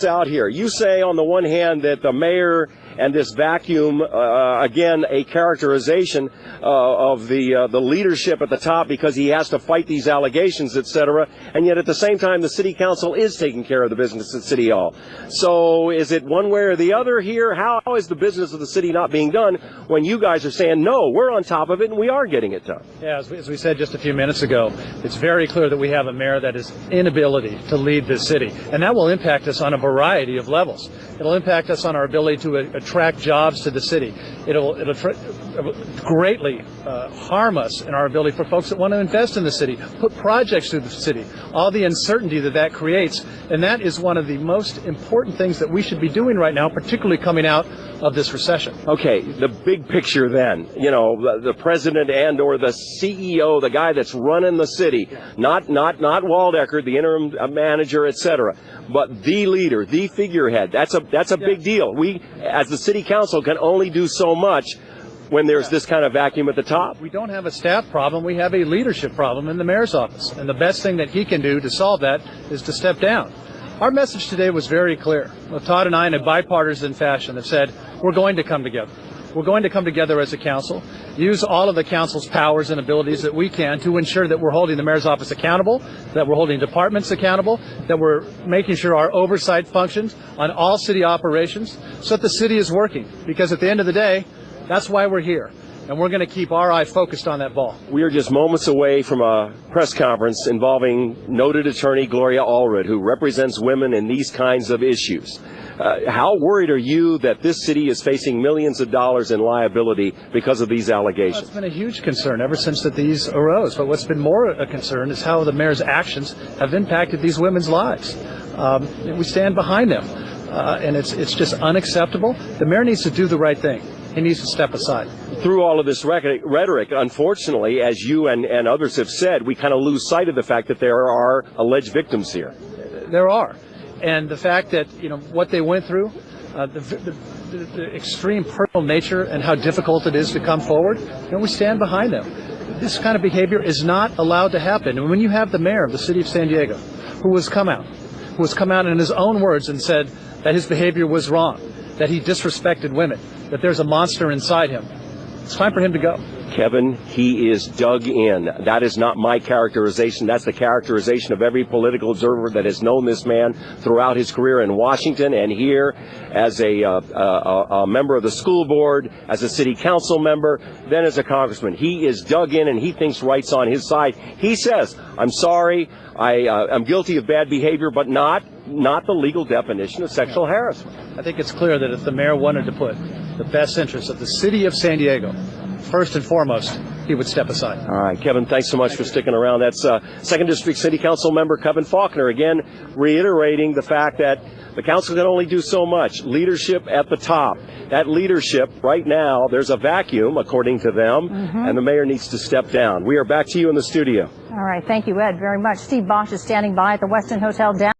out here. You say on the one hand that the mayor and this vacuum, again, a characterization of the leadership at the top because he has to fight these allegations, etc. And yet at the same time, the city council is taking care of the business at City Hall. So is it one way or the other here? How is the business of the city not being done when you guys are saying, no, we're on top of it and we are getting it done? Yeah, as we said just a few minutes ago, it's very clear that we have a mayor that is inability to lead this city. And that will impact us on a variety of levels. It'll impact us on our ability to attract jobs to the city. It'll greatly harm us in our ability for folks that want to invest in the city, put projects through the city, all the uncertainty that creates. And that is one of the most important things that we should be doing right now, particularly coming out of this recession. Okay, the big picture then, the president and or the CEO, the guy that's running the city, not Waldecker, the interim manager, etc., but the leader, the figurehead. That's a big deal. We, as the city council, can only do so much when there's this kind of vacuum at the top. We don't have a staff problem. We have a leadership problem in the mayor's office. And the best thing that he can do to solve that is to step down. Our message today was very clear. Well, Todd and I, in a bipartisan fashion, have said we're going to come together. We're going to come together as a council, use all of the council's powers and abilities that we can to ensure that we're holding the mayor's office accountable, that we're holding departments accountable, that we're making sure our oversight functions on all city operations so that the city is working. Because at the end of the day, that's why we're here. And we're going to keep our eye focused on that ball. We are just moments away from a press conference involving noted attorney Gloria Allred, who represents women in these kinds of issues. How worried are you that this city is facing millions of dollars in liability because of these allegations? Well, it's been a huge concern ever since that these arose. But what's been more a concern is how the mayor's actions have impacted these women's lives. We stand behind them. And it's just unacceptable. The mayor needs to do the right thing. He needs to step aside. Through all of this rhetoric, unfortunately, as you and others have said, we kind of lose sight of the fact that there are alleged victims here. There are. And the fact that, what they went through, the extreme personal nature and how difficult it is to come forward, we stand behind them. This kind of behavior is not allowed to happen. And when you have the mayor of the city of San Diego, who has come out in his own words and said that his behavior was wrong, that he disrespected women, that there's a monster inside him, it's time for him to go. Kevin, he is dug in. That is not my characterization. That's the characterization of every political observer that has known this man throughout his career in Washington and here as a member of the school board, as a city council member, then as a congressman. He is dug in and he thinks right's on his side. He says, I'm sorry, I'm guilty of bad behavior, but not the legal definition of sexual harassment. I think it's clear that if the mayor wanted to put the best interests of the city of San Diego first and foremost, he would step aside. All right, Kevin, thanks so much for sticking around. That's 2nd District City Council member Kevin Faulconer, again, reiterating the fact that the council can only do so much. Leadership at the top. That leadership, right now, there's a vacuum, according to them, and the mayor needs to step down. We are back to you in the studio. All right, thank you, Ed, very much. Steve Bosch is standing by at the Westin Hotel down.